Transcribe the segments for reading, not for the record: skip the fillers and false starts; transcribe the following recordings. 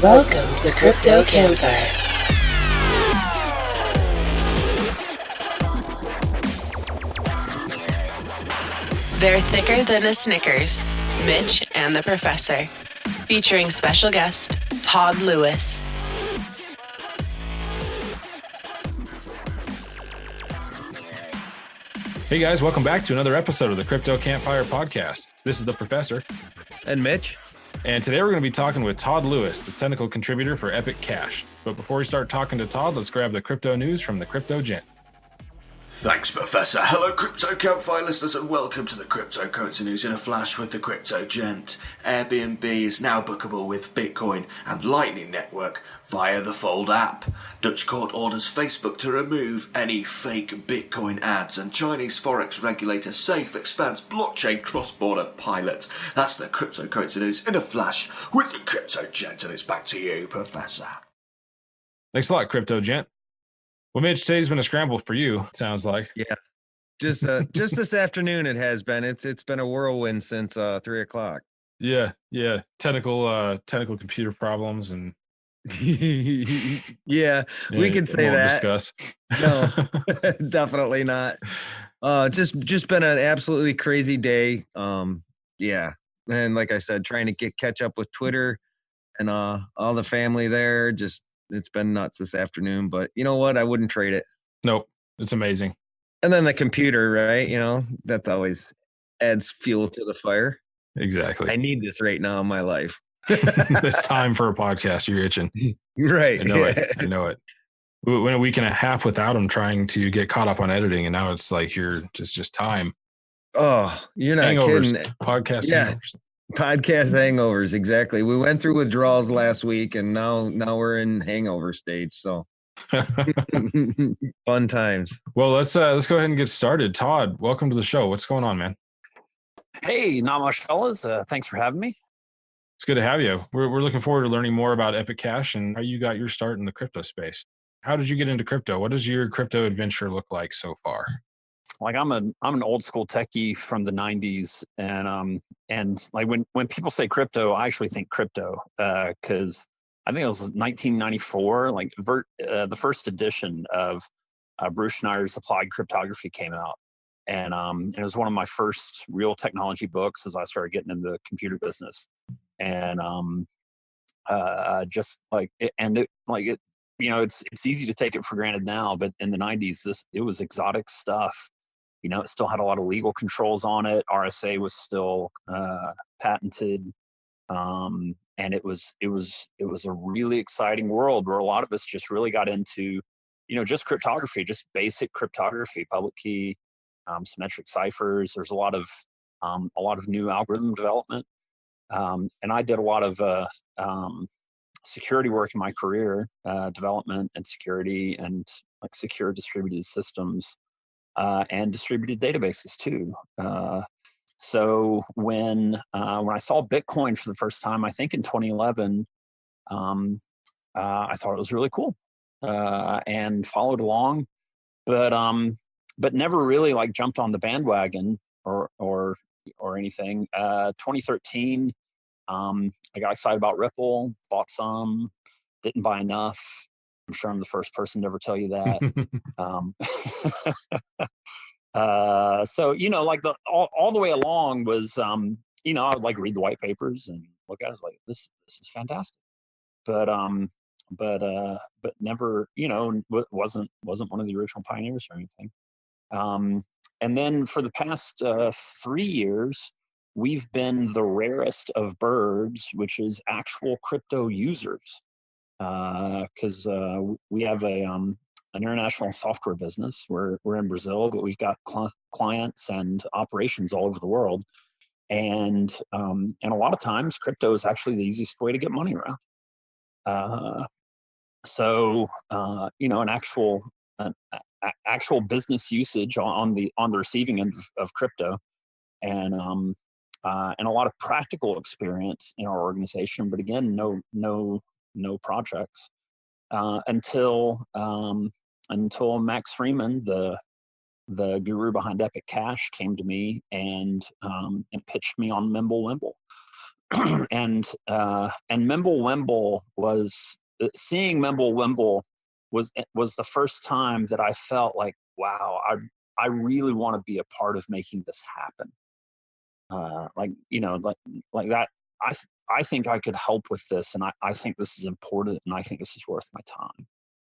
Welcome to the Crypto Campfire. They're thicker than a Snickers, Mitch and the Professor, featuring special guest Todd Lewis. Hey guys, welcome back to another episode of the Crypto Campfire podcast. This is the Professor. And Mitch. And today we're going to be talking with Todd Lewis, the technical contributor for Epic Cash. But before we start talking to Todd, let's grab the crypto news from the Crypto Gent. Thanks, Professor. Hello, Crypto Campfire listeners, and welcome to the cryptocurrency news in a flash with the Crypto Gent. Airbnb is now bookable with Bitcoin and Lightning Network via the Fold app. Dutch court orders Facebook to remove any fake Bitcoin ads, and Chinese forex regulator Safe expands blockchain cross-border pilot. That's the cryptocurrency news in a flash with the Crypto Gent, and it's back to you, Professor. Thanks a lot, Crypto Gent. Well, Mitch, today's been a scramble for you, it sounds like. Yeah. Just this afternoon it has been. It's been a whirlwind since 3:00. Yeah. Technical computer problems and yeah, we can say won't that. Discuss. No, definitely not. Just been an absolutely crazy day. Yeah. And like I said, trying to catch up with Twitter and all the family there. It's been nuts this afternoon, but you know what? I wouldn't trade it. Nope. It's amazing. And then the computer, right? You know, that's always adds fuel to the fire. Exactly. I need this right now in my life. It's time for a podcast. You're itching. Right. I know it. We went a week and a half without him trying to get caught up on editing, and now it's like you're just time. Oh, you're not hangovers. kidding. Podcast Yeah. hangovers. Podcast hangovers, exactly. We went through withdrawals last week, and now we're in hangover stage. So fun times. Well, let's go ahead and get started. Todd, welcome to the show. What's going on, man? Hey, not much, fellas. Thanks for having me. It's good to have you. We're looking forward to learning more about Epic Cash and how you got your start in the crypto space. How did you get into crypto? What does your crypto adventure look like so far? Like I'm an old school techie from the 90s, and like when people say crypto, I actually think crypto because I think it was 1994, like the first edition of Bruce Schneider's Applied Cryptography came out, and it was one of my first real technology books as I started getting into the computer business, and just like it, and it like it, you know, it's easy to take it for granted now, but in the 90s, it was exotic stuff. You know, it still had a lot of legal controls on it. RSA was still patented, and it was a really exciting world where a lot of us just really got into, you know, just cryptography, just basic cryptography, public key, symmetric ciphers. There's a lot of new algorithm development, and I did a lot of security work in my career, development and security, and like secure distributed systems. And distributed databases too. So when I saw Bitcoin for the first time, I think in 2011, I thought it was really cool and followed along, but never really like jumped on the bandwagon or anything. 2013, I got excited about Ripple, bought some, didn't buy enough. I'm sure I'm the first person to ever tell you that. So, you know, like all the way along was, you know, I would like read the white papers and look at it, I was like, this is fantastic. But never, you know, wasn't one of the original pioneers or anything. And then for the past 3 years, we've been the rarest of birds, which is actual crypto users. Because we have an international software business. We're in Brazil, but we've got clients and operations all over the world, and a lot of times crypto is actually the easiest way to get money around. So you know, an actual business usage on the receiving end of crypto, and a lot of practical experience in our organization. But again, no projects until Max Freeman, the guru behind Epic Cash, came to me and pitched me on Mimble Wimble. and Mimble Wimble was seeing Mimble Wimble was the first time that I felt like, wow, I really want to be a part of making this happen. Like that. I think I could help with this, and I think this is important, and I think this is worth my time.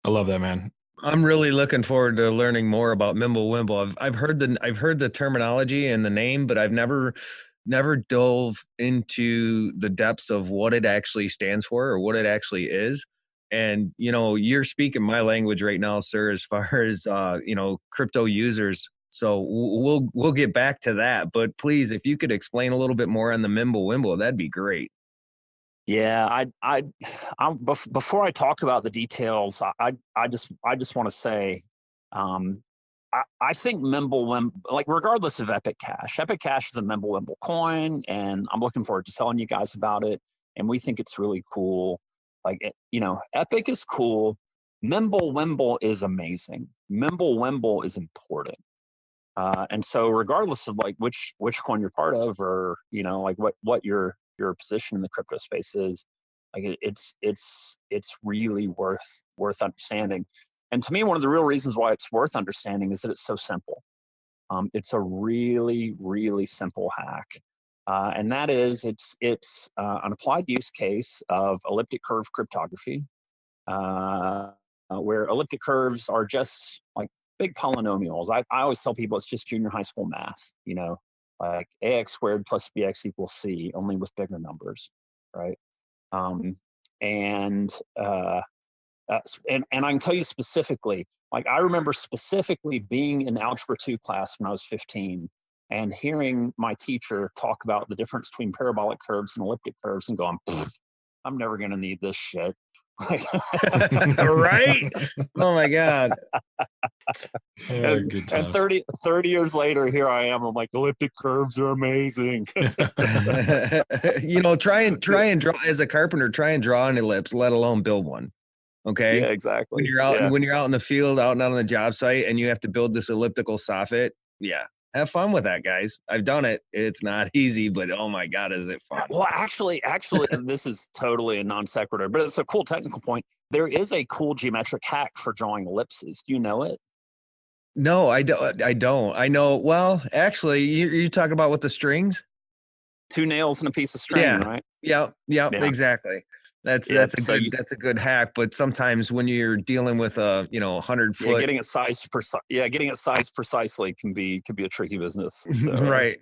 I love that, man. I'm really looking forward to learning more about Mimble Wimble. I've heard the terminology and the name, but I've never dove into the depths of what it actually stands for or what it actually is. And you're speaking my language right now, sir, as far as crypto users. So we'll get back to that. But please, if you could explain a little bit more on the Mimble Wimble, that'd be great. Yeah, before I talk about the details, I just want to say, I think Mimble Wimble, like regardless of Epic Cash is a Mimble Wimble coin, and I'm looking forward to telling you guys about it. And we think it's really cool. Like, Epic is cool. Mimble Wimble is amazing. Mimble Wimble is important. And so regardless of like which coin you're part of, or like what your position in the crypto space is, like it's really worth understanding. And to me, one of the real reasons why it's worth understanding is that it's so simple. It's a really, really simple hack. And that is, it's an applied use case of elliptic curve cryptography, where elliptic curves are just like big polynomials. I always tell people it's just junior high school math, like ax squared plus bx equals c, only with bigger numbers, right? And I can tell you specifically, like I remember specifically being in Algebra 2 class when I was 15 and hearing my teacher talk about the difference between parabolic curves and elliptic curves and going, I'm never going to need this shit. Right? Oh my God. And 30 years later, here I am. I'm like, elliptic curves are amazing. Try and draw as a carpenter, try and draw an ellipse, let alone build one. Okay. Yeah, exactly. When you're out in the field, out and out on the job site, and you have to build this elliptical soffit. Yeah. Have fun with that, guys. I've done it. It's not easy, but oh my God, is it fun? Well, actually, this is totally a non sequitur, but it's a cool technical point. There is a cool geometric hack for drawing ellipses. Do you know it? No, I don't. I know. Well, actually, you talk about with the strings. 2 nails and a piece of string, right? Yeah, exactly. That's a good hack. But sometimes when you're dealing with a 100 foot, getting it sized precisely can be a tricky business. So, right.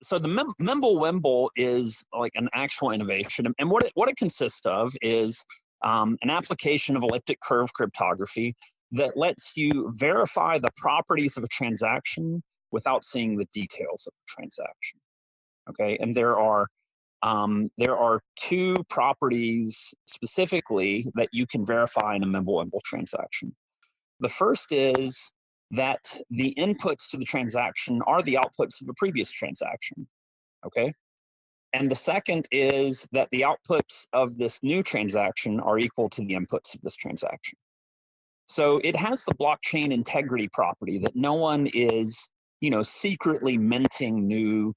So the Mimble Wimble is like an actual innovation, and what it consists of is an application of elliptic curve cryptography that lets you verify the properties of a transaction without seeing the details of the transaction. Okay, and there are 2 properties specifically that you can verify in a Mimble Wimble transaction. The first is that the inputs to the transaction are the outputs of a previous transaction. Okay, and the second is that the outputs of this new transaction are equal to the inputs of this transaction. So it has the blockchain integrity property that no one is, secretly minting new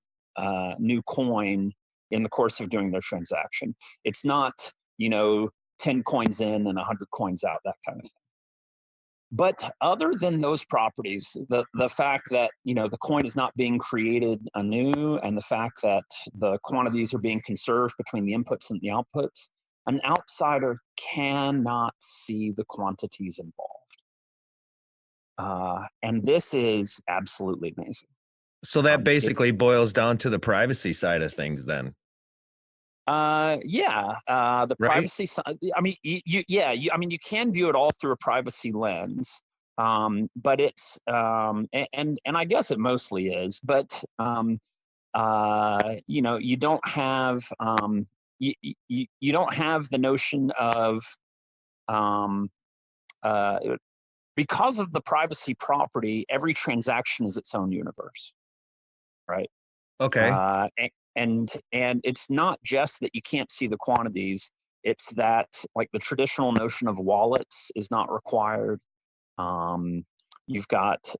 coin in the course of doing their transaction. It's not, 10 coins in and 100 coins out, that kind of thing. But other than those properties, the fact that, the coin is not being created anew, and the fact that the quantities are being conserved between the inputs and the outputs, an outsider cannot see the quantities involved. And this is absolutely amazing. So that basically boils down to the privacy side of things then. The privacy side. I mean, you can view it all through a privacy lens, but it's and I guess it mostly is. But you don't have you don't have the notion of because of the privacy property, every transaction is its own universe, right? Okay. And it's not just that you can't see the quantities, it's that like the traditional notion of wallets is not required. You've got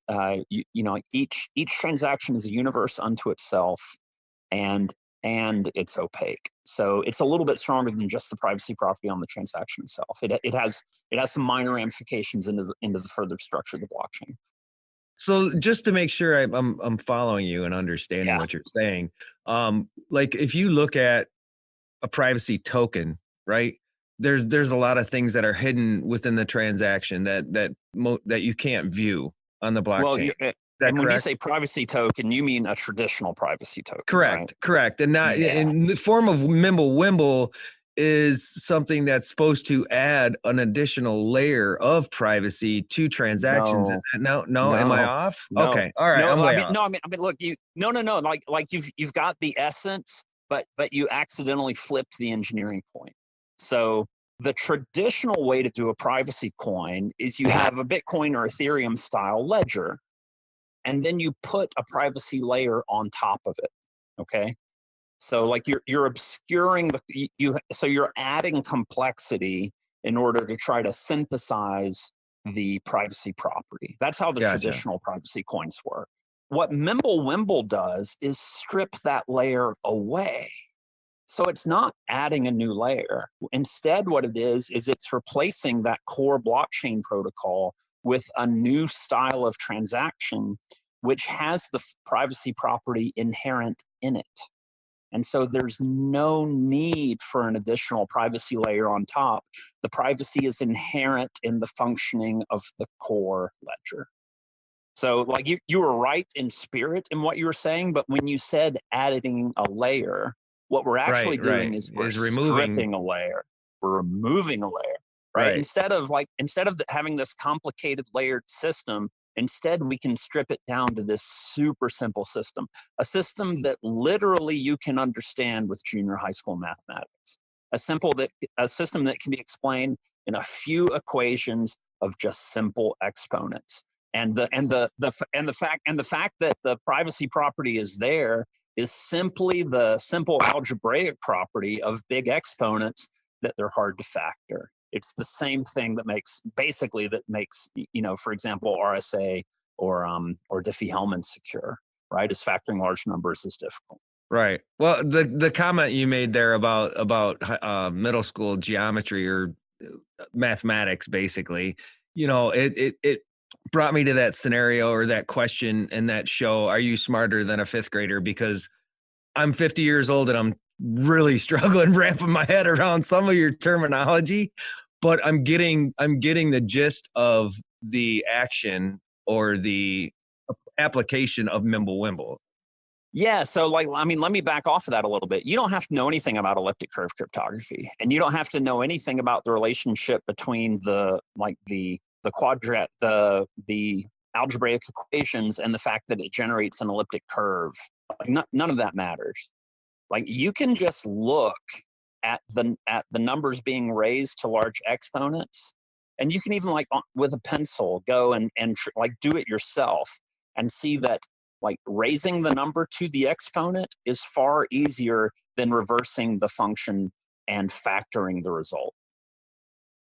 each transaction is a universe unto itself, and and it's opaque. So it's a little bit stronger than just the privacy property on the transaction itself. It has some minor ramifications into the further structure of the blockchain. So just to make sure I'm following you and understanding what you're saying, like if you look at a privacy token, right? There's a lot of things that are hidden within the transaction that you can't view on the blockchain. Well, and when you say privacy token, you mean a traditional privacy token, correct, right? correct, and not in the form of Mimble Wimble is something that's supposed to add an additional layer of privacy to transactions. No, am I off? No, okay, all right, no, I'm way I off. mean, look, no, like you've got the essence, but you accidentally flipped the engineering point. So the traditional way to do a privacy coin is you have a Bitcoin or Ethereum style ledger, and then you put a privacy layer on top of it. Okay. So like you're obscuring so you're adding complexity in order to try to synthesize the privacy property. That's how the traditional privacy coins work. What Mimble Wimble does is strip that layer away. So it's not adding a new layer. Instead, what it is it's replacing that core blockchain protocol with a new style of transaction, which has the privacy property inherent in it. And so there's no need for an additional privacy layer on top. The privacy is inherent in the functioning of the core ledger. So like you were right in spirit in what you were saying, but when you said adding a layer, what we're actually doing is we're stripping a layer. We're removing a layer, right? Instead of having this complicated layered system, instead, we can strip it down to this super simple system, a system that literally you can understand with junior high school mathematics, a system that can be explained in a few equations of just simple exponents. And the fact that the privacy property is there is simply the simple algebraic property of big exponents that they're hard to factor. It's the same thing that makes, for example, RSA or Diffie-Hellman secure, right? Is factoring large numbers is difficult. Right. Well, the comment you made there about middle school geometry or mathematics, basically, it brought me to that scenario or that question in that show. Are you smarter than a fifth grader? Because I'm 50 years old and I'm really struggling wrapping my head around some of your terminology, but I'm getting the gist of the action or the application of Mimble Wimble. Yeah, so let me back off of that a little bit. You don't have to know anything about elliptic curve cryptography, and you don't have to know anything about the relationship between the algebraic equations and the fact that it generates an elliptic curve. None of that matters. Like you can just look at the numbers being raised to large exponents, and you can even with a pencil go and do it yourself and see that raising the number to the exponent is far easier than reversing the function and factoring the result,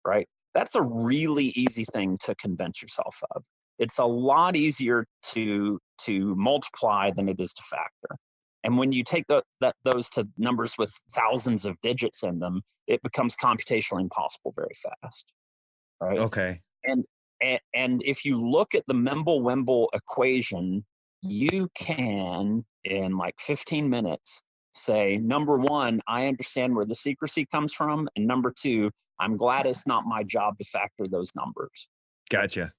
right? That's a really easy thing to convince yourself of. It's a lot easier to multiply than it is to factor. And when you take those to numbers with thousands of digits in them, it becomes computationally impossible very fast, right? Okay. And if you look at the Mimble Wimble equation, you can, in 15 minutes, say, number one, I understand where the secrecy comes from, and number two, I'm glad it's not my job to factor those numbers. Gotcha.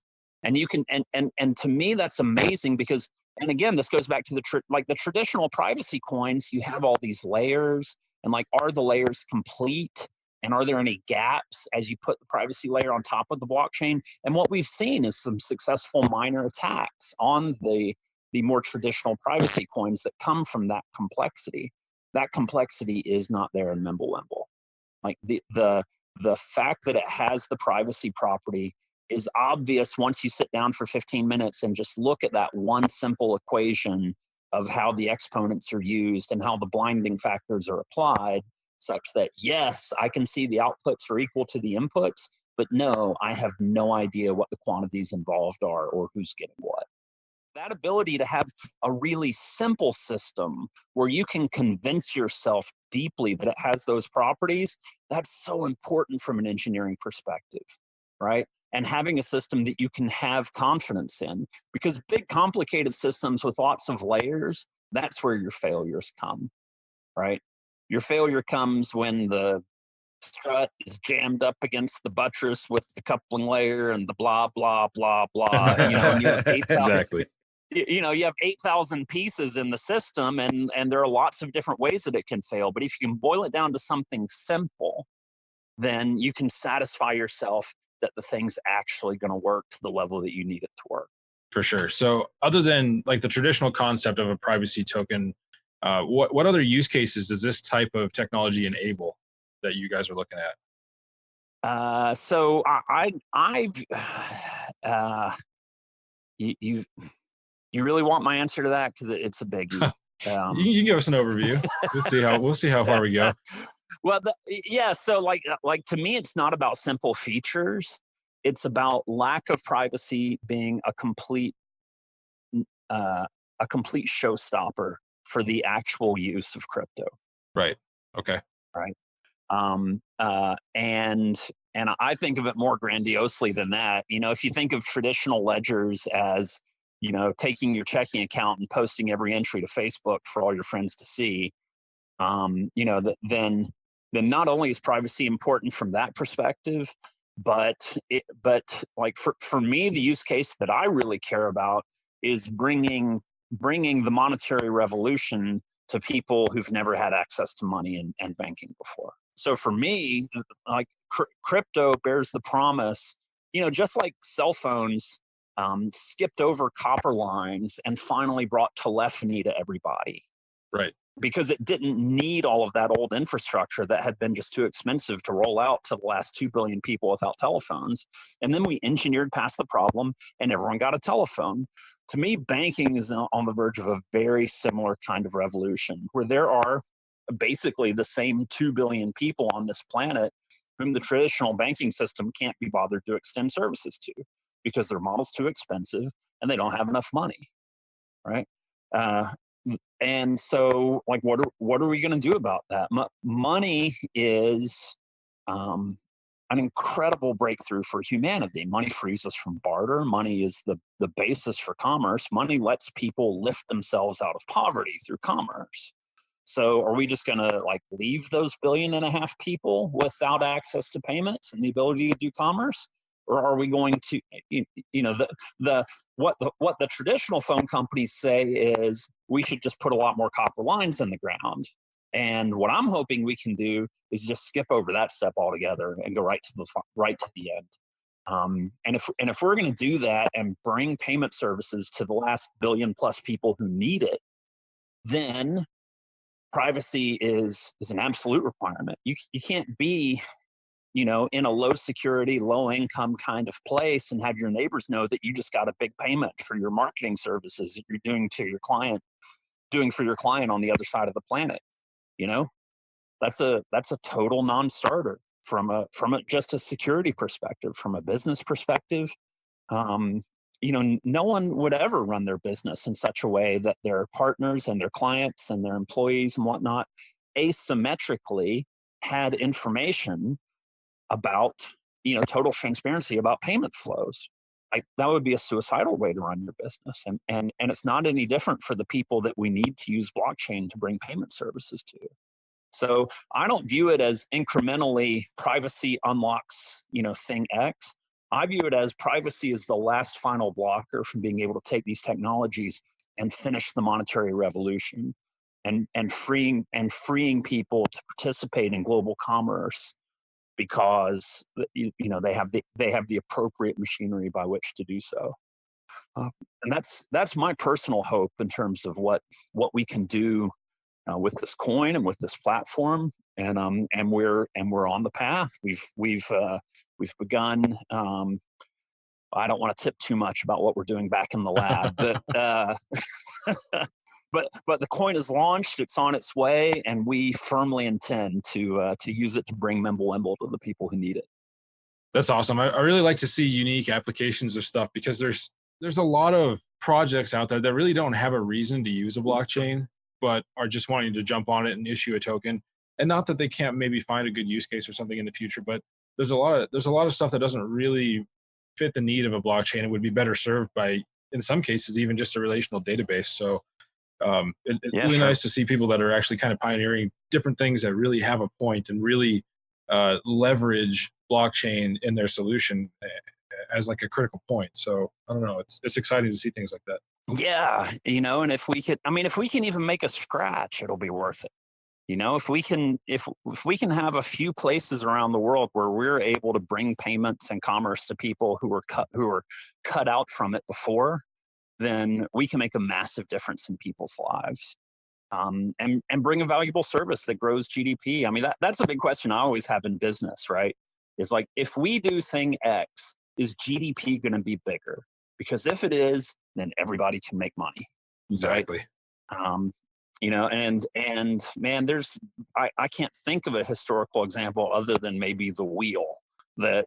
And you can, and to me, that's amazing because, and again, this goes back to the traditional privacy coins. You have all these layers, and are the layers complete? And are there any gaps as you put the privacy layer on top of the blockchain? And what we've seen is some successful minor attacks on the more traditional privacy coins that come from that complexity. That complexity is not there in Mimble Wimble. The fact that it has the privacy property is obvious once you sit down for 15 minutes and just look at that one simple equation of how the exponents are used and how the blinding factors are applied, such that, yes, I can see the outputs are equal to the inputs, but no, I have no idea what the quantities involved are or who's getting what. that ability to have a really simple system where you can convince yourself deeply that it has those properties, that's so important from an engineering perspective, right? And having a system that you can have confidence in, because big complicated systems with lots of layers, that's where your failures come, right? Your failure comes when the strut is jammed up against the buttress with the coupling layer and the blah, blah, blah, blah, and you have 8,000, Exactly. you have 8,000 pieces in the system, and there are lots of different ways that it can fail. But if you can boil it down to something simple, then you can satisfy yourself that the thing's actually going to work to the level that you need it to work. For sure. So other than like the traditional concept of a privacy token, what other use cases does this type of technology enable that you guys are looking at? So I've you really want my answer to that? Because it's a biggie. You can give us an overview. We'll see how far we go. Well, yeah. So like to me, it's not about simple features. It's about lack of privacy being a complete showstopper for the actual use of crypto. Right. Okay. Right. And I think of it more grandiosely than that. If you think of traditional ledgers as, taking your checking account and posting every entry to Facebook for all your friends to see, then not only is privacy important from that perspective, but like for me, the use case that I really care about is bringing the monetary revolution to people who've never had access to money and banking before. So for me, like crypto bears the promise, just like cell phones skipped over copper lines and finally brought telephony to everybody. Right. Because it didn't need all of that old infrastructure that had been just too expensive to roll out to the last 2 billion people without telephones. And then we engineered past the problem and everyone got a telephone. To me, banking is on the verge of a very similar kind of revolution, where there are basically the same 2 billion people on this planet whom the traditional banking system can't be bothered to extend services to because their model's too expensive and they don't have enough money, right? And so, like, what are we going to do about that? Money is an incredible breakthrough for humanity. Money frees us from barter. Money is the basis for commerce. Money lets people lift themselves out of poverty through commerce. So are we just going to leave those 1.5 billion people without access to payments and the ability to do commerce? Or are we going to, what the traditional phone companies say is we should just put a lot more copper lines in the ground. And what I'm hoping we can do is just skip over that step altogether and go right to the end. And if we're going to do that and bring payment services to the last 1 billion plus people who need it, then privacy is an absolute requirement. You can't be in a low security, low income kind of place and have your neighbors know that you just got a big payment for your marketing services that you're doing for your client on the other side of the planet. That's a total non-starter from just a security perspective. From a business perspective, no one would ever run their business in such a way that their partners and their clients and their employees and whatnot asymmetrically had information about, total transparency about payment flows. That would be a suicidal way to run your business. And it's not any different for the people that we need to use blockchain to bring payment services to. So I don't view it as incrementally privacy unlocks, thing X. I view it as privacy is the last final blocker from being able to take these technologies and finish the monetary revolution and freeing people to participate in global commerce, because they have the appropriate machinery by which to do so. And that's my personal hope in terms of what we can do with this coin and with this platform. And we're on the path. We've begun. I don't want to tip too much about what we're doing back in the lab, but but the coin is launched, it's on its way, and we firmly intend to use it to bring Mimble Wimble to the people who need it. That's awesome. I really like to see unique applications of stuff, because there's a lot of projects out there that really don't have a reason to use a blockchain, but are just wanting to jump on it and issue a token. And not that they can't maybe find a good use case or something in the future, but there's a lot of stuff that doesn't really fit the need of a blockchain. It would be better served by, in some cases, even just a relational database. So it's really nice to see people that are actually kind of pioneering different things that really have a point and really leverage blockchain in their solution as like a critical point. So I don't know, it's exciting to see things like that. Yeah, and if we can even make a scratch, it'll be worth it. If we can have a few places around the world where we're able to bring payments and commerce to people who were cut out from it before, then we can make a massive difference in people's lives, and bring a valuable service that grows GDP. I mean, that's a big question I always have in business, right? Is like, if we do thing X, is GDP going to be bigger? Because if it is, then everybody can make money. Exactly. Right? And man, I can't think of a historical example other than maybe the wheel that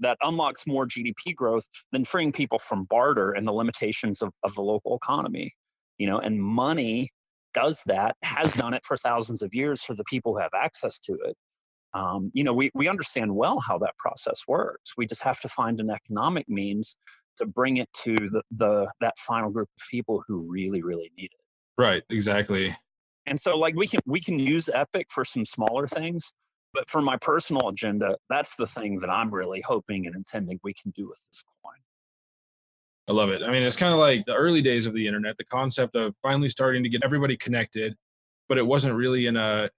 that unlocks more GDP growth than freeing people from barter and the limitations of the local economy. And money does that, has done it for thousands of years for the people who have access to it. We understand well how that process works. We just have to find an economic means to bring it to that final group of people who really, really need it. Right, exactly. And so, like, we can use Epic for some smaller things, but for my personal agenda, that's the thing that I'm really hoping and intending we can do with this coin. I love it. I mean, it's kind of like the early days of the internet, the concept of finally starting to get everybody connected, but it wasn't really in the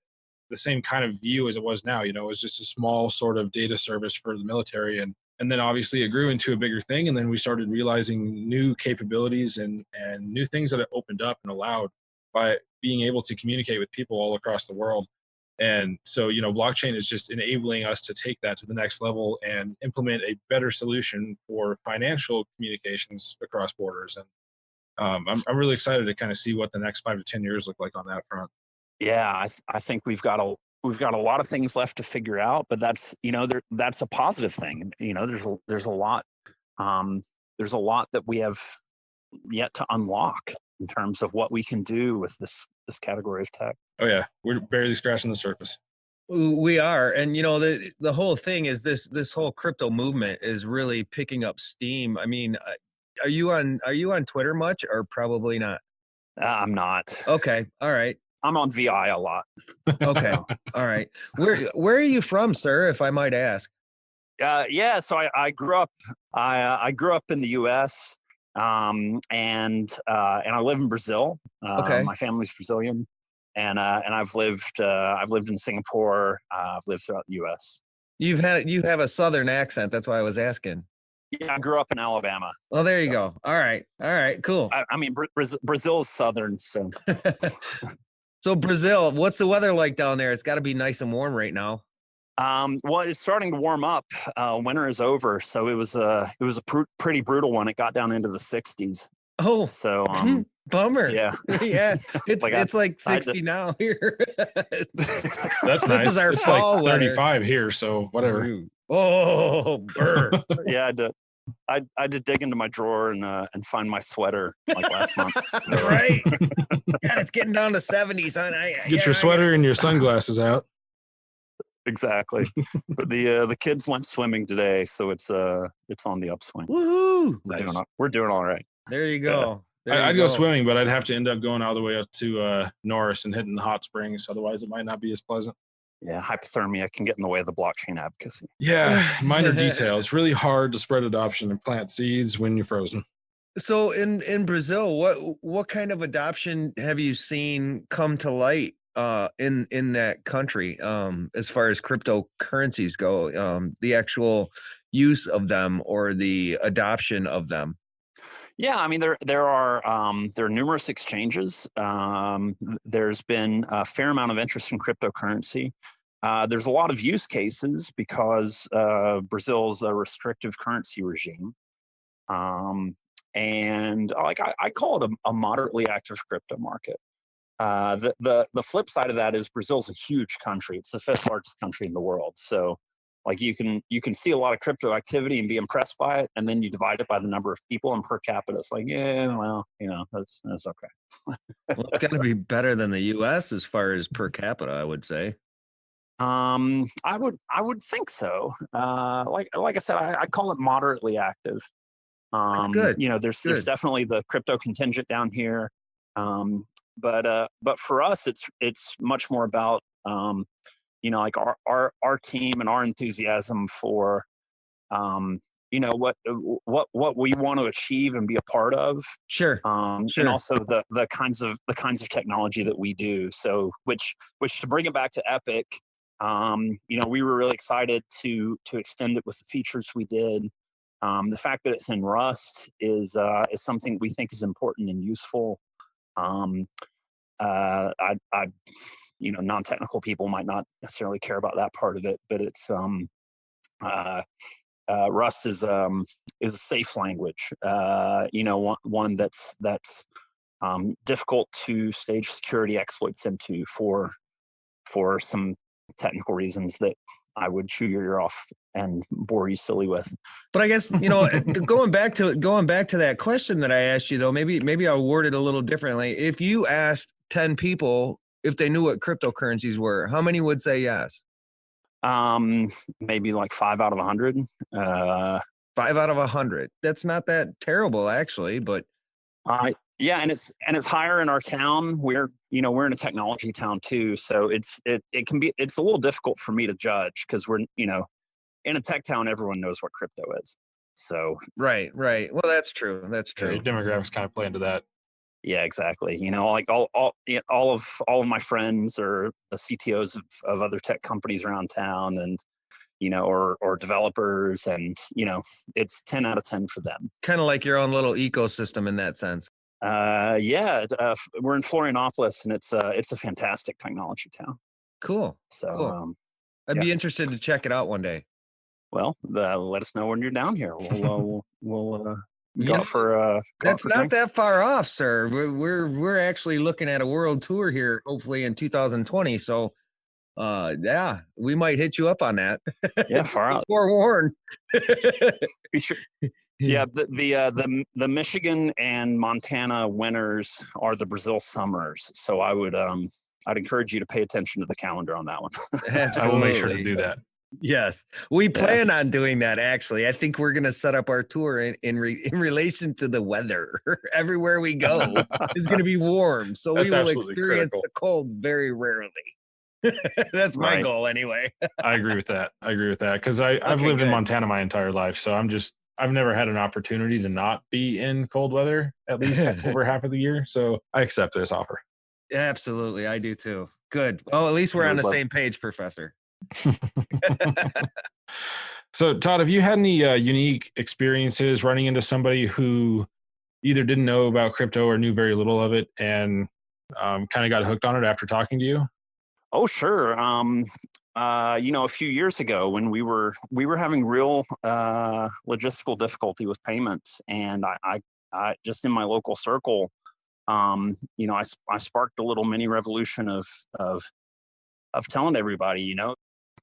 same kind of view as it was now. It was just a small sort of data service for the military. And then obviously it grew into a bigger thing. And then we started realizing new capabilities and new things that it opened up and allowed by being able to communicate with people all across the world. And so, blockchain is just enabling us to take that to the next level and implement a better solution for financial communications across borders. And I'm really excited to kind of see what the next 5 to 10 years look like on that front. Yeah, I think we've got a lot of things left to figure out, but that's that's a positive thing. There's a lot that we have yet to unlock in terms of what we can do with this category of tech. Oh yeah, we're barely scratching the surface. We are, and the whole thing is this whole crypto movement is really picking up steam. I mean, are you on Twitter much, or probably not? I'm not. Okay, all right. I'm on VI a lot. Okay, all right. Where are you from, sir, if I might ask? Yeah, so I grew up. I grew up in the U.S. And I live in Brazil. Okay. My family's Brazilian, and I've lived in Singapore. I've lived throughout the U.S. You have a Southern accent. That's why I was asking. Yeah, I grew up in Alabama. Oh, there you go. All right, cool. I mean, Brazil is Southern, so. So Brazil, what's the weather like down there? It's got to be nice and warm right now. Well, it's starting to warm up. Winter is over, so it was a pretty brutal one. It got down into the 60s. Oh, so bummer. Yeah, yeah. It's like 60 now here. That's nice. Is our it's fall like 35 here, so whatever. Ooh. Oh, burr. Yeah, I had to dig into my drawer and find my sweater like last month. So. Right. God, it's getting down to 70s, huh? Get your sweater and your sunglasses out. Exactly. But the kids went swimming today, so it's on the upswing. Woohoo! We're doing all right. There you go. Yeah. I'd go swimming, but I'd have to end up going all the way up to Norris and hitting the hot springs. Otherwise, it might not be as pleasant. Yeah, hypothermia can get in the way of the blockchain advocacy. Yeah, minor detail. It's really hard to spread adoption and plant seeds when you're frozen. So in Brazil, what kind of adoption have you seen come to light in that country as far as cryptocurrencies go, the actual use of them or the adoption of them? Yeah, I mean there are numerous exchanges. There's been a fair amount of interest in cryptocurrency. There's a lot of use cases because Brazil's a restrictive currency regime, and I call it a moderately active crypto market. The flip side of that is Brazil's a huge country. It's the 5th largest country in the world. So Like you can see a lot of crypto activity and be impressed by it, and then you divide it by the number of people, and per capita, it's like, yeah, well, that's okay. Well, it's got to be better than the U.S. as far as per capita, I would say. I would think so. Like I said, I call it moderately active. That's good. There's definitely the crypto contingent down here. But for us, it's much more about, like our team and our enthusiasm for, what we want to achieve and be a part of. Sure. And also the kinds of technology that we do. So which to bring it back to Epic, we were really excited to extend it with the features we did. The fact that it's in Rust is something we think is important and useful. Non-technical people might not necessarily care about that part of it, but it's Rust is a safe language. One that's difficult to stage security exploits into for some technical reasons that I would chew your ear off and bore you silly with. But I guess, going back to that question that I asked you, though, maybe I'll word it a little differently. If you asked 10 people if they knew what cryptocurrencies were, how many would say yes? Maybe like 5 out of 100. 5 out of 100. That's not that terrible, actually, but yeah, and it's higher in our town. We're in a technology town too, so it's a little difficult for me to judge because we're in a tech town. Everyone knows what crypto is. So right. Well, that's true. Your demographics kind of play into that. Yeah, exactly. Like all of my friends are the CTOs of other tech companies around town, and or developers, and it's 10 out of 10 for them. Kind of like your own little ecosystem in that sense. We're in Florianopolis, and it's a fantastic technology town. Cool. So cool. I'd be interested to check it out one day. Well, let us know when you're down here. We'll go for that's for not drinks. that far off, sir. We're actually looking at a world tour here, hopefully in 2020. So, yeah, we might hit you up on that. Yeah, far out. Forewarned. Be sure. Yeah, the Michigan and Montana winters are the Brazil summers. So I'd encourage you to pay attention to the calendar on that one. I will make sure to do that. Yes, we plan on doing that. Actually, I think we're going to set up our tour in relation to the weather. Everywhere we go is going to be warm, so we will experience the cold very rarely. That's my goal, anyway. I agree with that because I've lived in Montana my entire life, so I've never had an opportunity to not be in cold weather at least over half of the year. So I accept this offer. Absolutely, I do too. Good. Well, at least we're on the same page, Professor. So, Todd, have you had any unique experiences running into somebody who either didn't know about crypto or knew very little of it and kind of got hooked on it after talking to you? Oh, sure. A few years ago when we were having real logistical difficulty with payments, and I just in my local circle, I sparked a little mini revolution of telling everybody,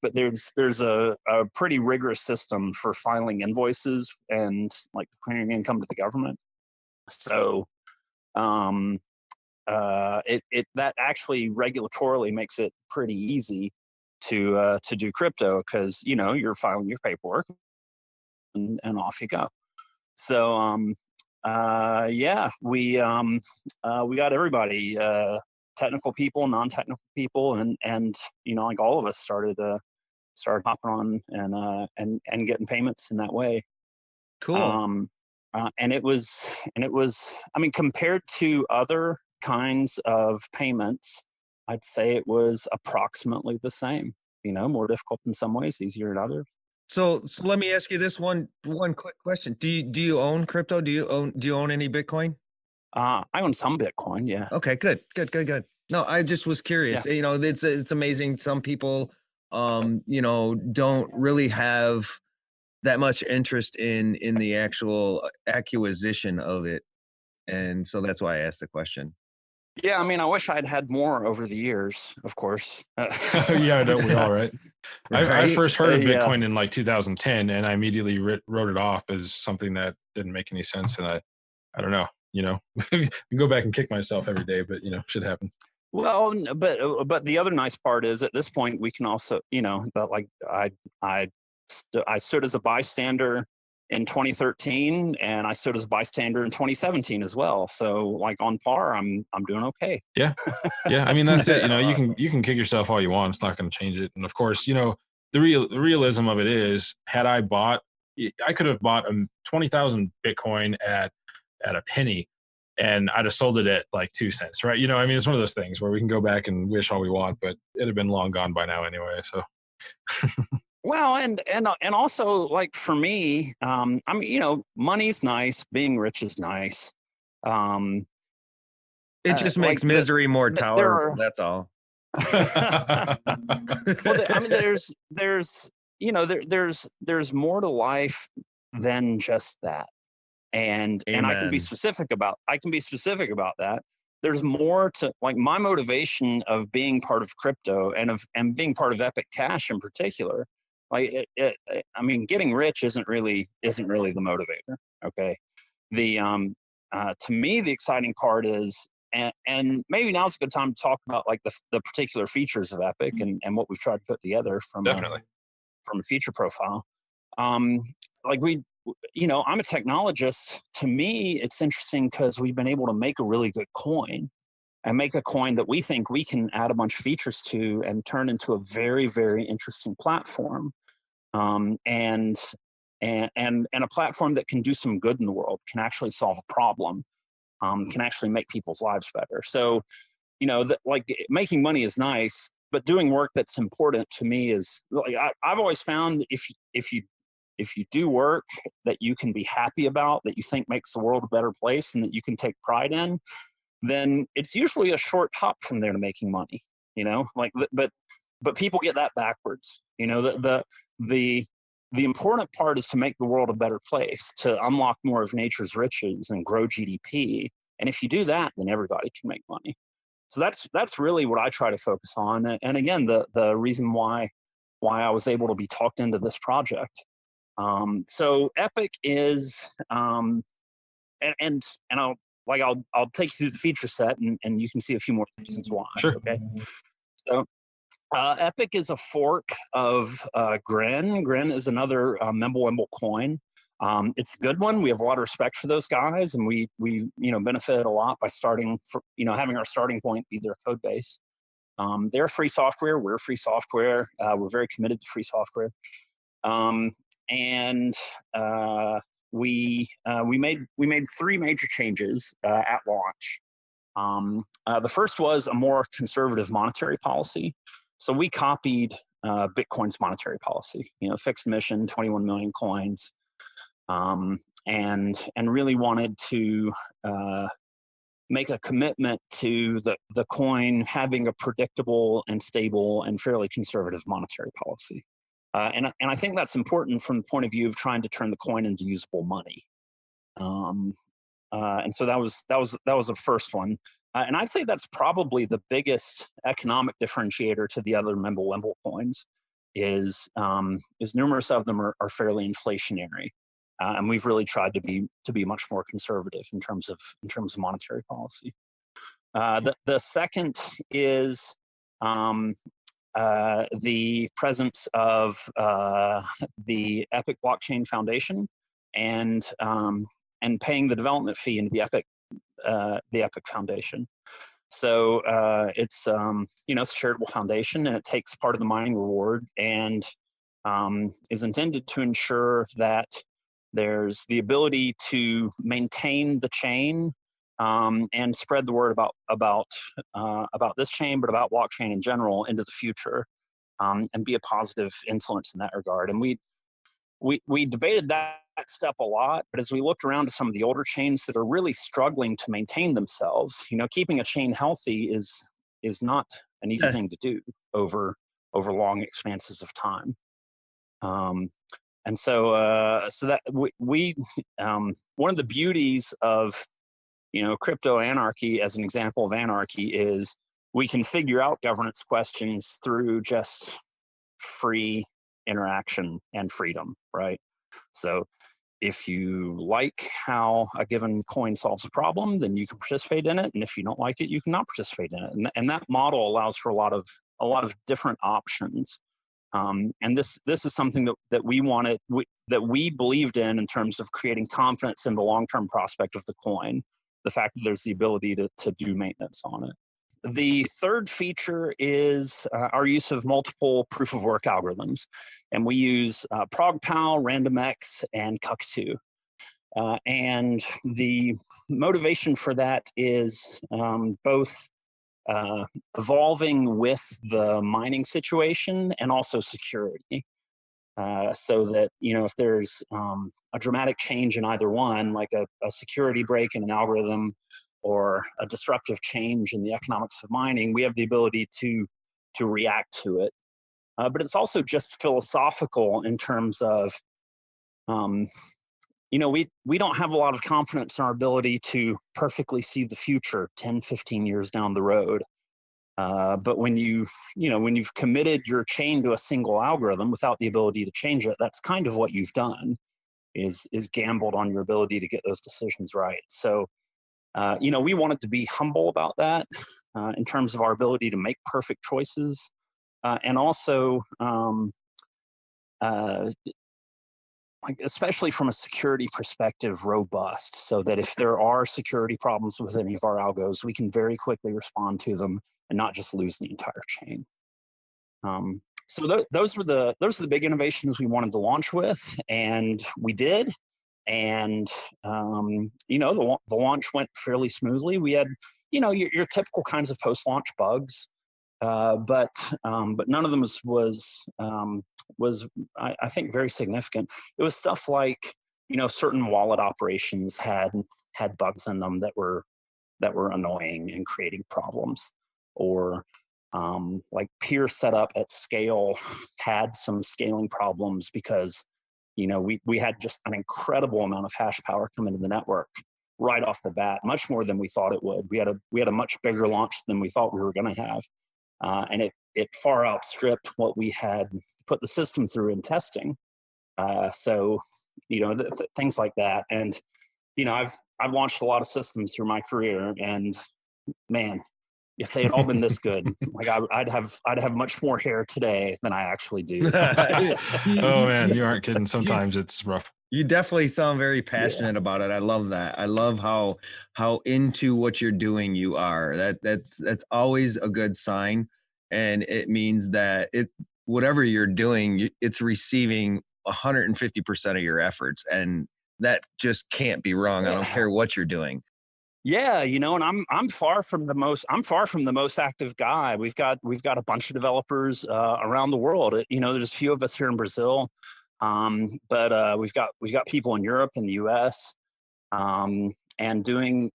but there's a pretty rigorous system for filing invoices and like declaring income to the government. So that actually regulatorily makes it pretty easy to do crypto because you're filing your paperwork and off you go. So we got everybody, technical people, non-technical people, and like all of us started hopping on and getting payments in that way. Cool. And it was I mean, compared to other kinds of payments, I'd say it was approximately the same. More difficult in some ways, easier in others. So let me ask you this one quick question. Do you own crypto? Do you own any Bitcoin? I own some Bitcoin. Yeah. Okay, good. No, I just was curious. Yeah. It's amazing. Some people, don't really have that much interest in the actual acquisition of it, and so that's why I asked the question. Yeah, I mean, I wish I'd had more over the years, of course. Yeah, don't we all, right? I Right? first heard of Yeah. Bitcoin in like 2010, and I immediately wrote it off as something that didn't make any sense. And I don't know, I can go back and kick myself every day, but shit happens. Well, but the other nice part is at this point we can also, that like I stood as a bystander in 2013, and I stood as a bystander in 2017 as well. So like on par, I'm doing okay. Yeah. I mean, that's it. Awesome. You can kick yourself all you want. It's not going to change it. And of course, the realism of it is, had I could have bought 20,000 Bitcoin at a penny, and I'd have sold it at like 2 cents, right? I mean, it's one of those things where we can go back and wish all we want, but it'd have been long gone by now anyway. So. Well, and also like for me, I mean, money's nice, being rich is nice. It just makes misery more tolerable. That's all. Well, I mean, there's more to life than just that, and I can be specific about that. There's more to, like, my motivation of being part of crypto and being part of Epic Cash in particular. Like I mean, getting rich isn't really the motivator. Okay, to me the exciting part is, and maybe now's a good time to talk about like the particular features of Epic and what we've tried to put together from Definitely. From a feature profile. Like I'm a technologist. To me, it's interesting because we've been able to make a really good coin, and make a coin that we think we can add a bunch of features to and turn into a very, very interesting platform. And a platform that can do some good in the world, can actually solve a problem, can actually make people's lives better. So, like, making money is nice, but doing work that's important to me is, like, I've always found if you do work that you can be happy about, that you think makes the world a better place, and that you can take pride in, then it's usually a short hop from there to making money. But people get that backwards. The important part is to make the world a better place, to unlock more of nature's riches and grow GDP. And if you do that, then everybody can make money. So that's really what I try to focus on. And again, the reason why I was able to be talked into this project. So Epic is, and I'll take you through the feature set, and you can see a few more reasons why. Sure. Okay. So Epic is a fork of Grin. Grin is another Mimble Wimble coin. It's a good one. We have a lot of respect for those guys, and we benefited a lot by having our starting point be their code base. They're free software. We're free software. We're very committed to free software. We made 3 major changes at launch. The first was a more conservative monetary policy. So we copied Bitcoin's monetary policy, fixed mission, 21 million coins, and really wanted to make a commitment to the coin having a predictable and stable and fairly conservative monetary policy. And I think that's important from the point of view of trying to turn the coin into usable money. And so that was the first one. And I'd say that's probably the biggest economic differentiator to the other Mimble Wimble coins, is numerous of them are fairly inflationary. And we've really tried to be much more conservative in terms of monetary policy. The second is the presence of the Epic Blockchain Foundation, and paying the development fee into the Epic Foundation. So it's it's a charitable foundation, and it takes part of the mining reward, and is intended to ensure that there's the ability to maintain the chain and spread the word about this chain, but about blockchain in general into the future, and be a positive influence in that regard. And we debated that step a lot, but as we looked around to some of the older chains that are really struggling to maintain themselves, keeping a chain healthy is not an easy thing to do over long expanses of time. And so that we one of the beauties of crypto anarchy, as an example of anarchy, is we can figure out governance questions through just free interaction and freedom, right? So if you like how a given coin solves a problem, then you can participate in it. And if you don't like it, you cannot participate in it. And that model allows for a lot of different options. And this is something that we wanted, that we believed in terms of creating confidence in the long-term prospect of the coin, the fact that there's the ability to do maintenance on it. The third feature is our use of multiple proof of work algorithms. And we use ProgPal, RandomX, and Cuck2. And the motivation for that is both evolving with the mining situation and also security. So that, if there's a dramatic change in either one, like a security break in an algorithm or a disruptive change in the economics of mining, we have the ability to react to it. But it's also just philosophical in terms of, we don't have a lot of confidence in our ability to perfectly see the future 10, 15 years down the road. But when you've committed your chain to a single algorithm without the ability to change it, that's kind of what you've done, is gambled on your ability to get those decisions right. So, we wanted to be humble about that in terms of our ability to make perfect choices, and also, especially from a security perspective, robust, so that if there are security problems with any of our algos, we can very quickly respond to them and not just lose the entire chain. So those were the big innovations we wanted to launch with, and we did. And the launch went fairly smoothly. We had your typical kinds of post-launch bugs, but none of them was I think very significant. It was stuff like certain wallet operations had bugs in them that were annoying and creating problems, or like peer setup at scale had some scaling problems because we had just an incredible amount of hash power come into the network right off the bat, much more than we thought it would. We had a much bigger launch than we thought we were going to have, and it far outstripped what we had put the system through in testing. So things like that, and I've launched a lot of systems through my career, and man, if they had all been this good, like I'd have much more hair today than I actually do. Oh man, you aren't kidding. Sometimes it's rough. You definitely sound very passionate about it. I love that. I love how into what you're doing you are. That's always a good sign, and it means that whatever you're doing, it's receiving 150% of your efforts, and that just can't be wrong. I don't care what you're doing. Yeah, and I'm far from the most active guy. We've got a bunch of developers around the world. There's a few of us here in Brazil, but we've got people in Europe and the U.S. And doing